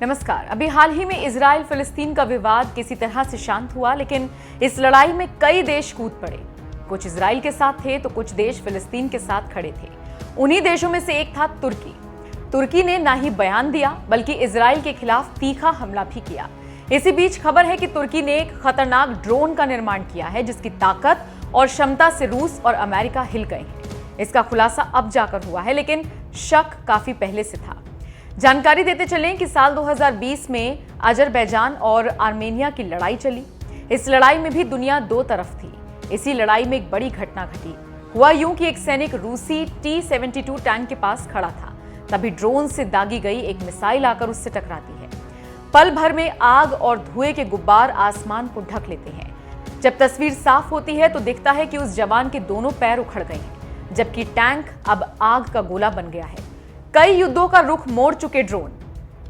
नमस्कार। अभी हाल ही में इजराइल फिलिस्तीन का विवाद किसी तरह से शांत हुआ, लेकिन इस लड़ाई में कई देश कूद पड़े। कुछ इजराइल के साथ थे तो कुछ देश फिलिस्तीन के साथ खड़े थे। उन्हीं देशों में से एक था तुर्की। तुर्की ने ना ही बयान दिया बल्कि इजराइल के खिलाफ तीखा हमला भी किया। इसी बीच खबर है कि तुर्की ने एक खतरनाक ड्रोन का निर्माण किया है जिसकी ताकत और क्षमता से रूस और अमेरिका हिल गए हैं। इसका खुलासा अब जाकर हुआ है, लेकिन शक काफी पहले से था। जानकारी देते चलें कि साल 2020 में अजरबैजान और आर्मेनिया की लड़ाई चली। इस लड़ाई में भी दुनिया दो तरफ थी। इसी लड़ाई में एक बड़ी घटना घटी। हुआ यूं कि एक सैनिक रूसी T-72 टैंक के पास खड़ा था, तभी ड्रोन से दागी गई एक मिसाइल आकर उससे टकराती है। पल भर में आग और धुएं के गुब्बार आसमान को ढक लेते हैं। जब तस्वीर साफ होती है तो दिखता है कि उस जवान के दोनों पैर उखड़ गए हैं, जबकि टैंक अब आग का गोला बन गया है। कई युद्धों का रुख मोड़ चुके ड्रोन।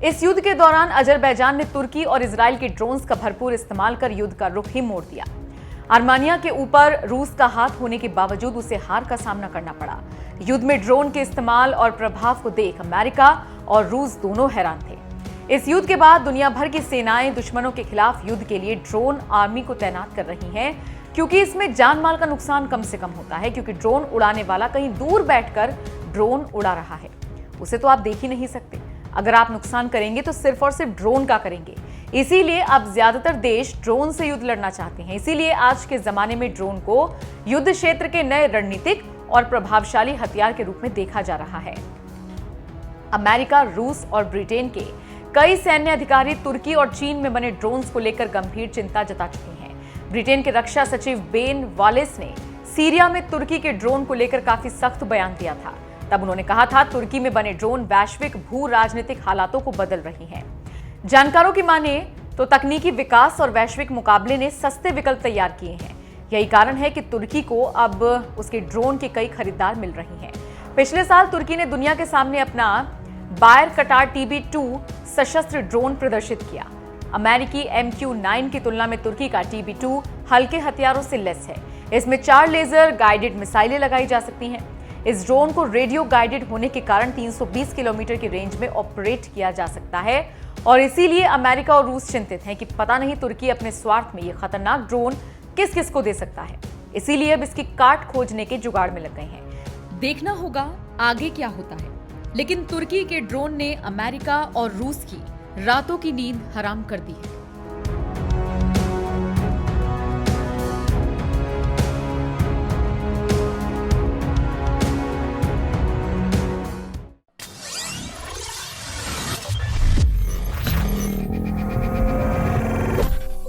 इस युद्ध के दौरान अजरबैजान ने तुर्की और इजराइल के ड्रोन्स का भरपूर इस्तेमाल कर युद्ध का रुख ही मोड़ दिया। आर्मेनिया के ऊपर रूस का हाथ होने के बावजूद उसे हार का सामना करना पड़ा। युद्ध में ड्रोन के इस्तेमाल और प्रभाव को देख अमेरिका और रूस दोनों हैरान थे। इस युद्ध के बाद दुनिया भर की सेनाएं दुश्मनों के खिलाफ युद्ध के लिए ड्रोन आर्मी को तैनात कर रही हैं, क्योंकि इसमें जान माल का नुकसान कम से कम होता है। क्योंकि ड्रोन उड़ाने वाला कहीं दूर बैठकर ड्रोन उड़ा रहा है, उसे तो आप देख ही नहीं सकते। अगर आप नुकसान करेंगे तो सिर्फ और सिर्फ ड्रोन का करेंगे। इसीलिए अब ज्यादातर देश ड्रोन से युद्ध लड़ना चाहते हैं। इसीलिए आज के जमाने में ड्रोन को युद्ध क्षेत्र के नए रणनीतिक और प्रभावशाली हथियार के रूप में देखा जा रहा है। अमेरिका, रूस और ब्रिटेन के कई सैन्य अधिकारी तुर्की और चीन में बने ड्रोन्स को लेकर गंभीर चिंता जता चुके हैं। ब्रिटेन के रक्षा सचिव बेन वालेस ने सीरिया में तुर्की के ड्रोन को लेकर काफी सख्त बयान दिया था। तब उन्होंने कहा था, तुर्की में बने ड्रोन वैश्विक भू राजनीतिक हालातों को बदल रही हैं। जानकारों की माने तो तकनीकी विकास और वैश्विक मुकाबले ने सस्ते विकल्प तैयार किए हैं। यही कारण है कि तुर्की को अब उसके ड्रोन के कई खरीदार मिल रही हैं। पिछले साल तुर्की ने दुनिया के सामने अपना बायरकटार TB2 सशस्त्र ड्रोन प्रदर्शित किया। अमेरिकी MQ-9 की तुलना में तुर्की का TB2 हल्के हथियारों से लैस है। इसमें 4 लेजर गाइडेड मिसाइलें लगाई जा सकती हैं। इस ड्रोन को रेडियो गाइडेड होने के कारण 320 किलोमीटर की रेंज में ऑपरेट किया जा सकता है और इसीलिए अमेरिका और रूस चिंतित हैं कि पता नहीं तुर्की अपने स्वार्थ में ये खतरनाक ड्रोन किस किस को दे सकता है। इसीलिए अब इसकी काट खोजने के जुगाड़ में लग गए हैं। देखना होगा आगे क्या होता है। लेकिन तुर्की के ड्रोन ने अमेरिका और रूस की रातों की नींद हराम कर दी है।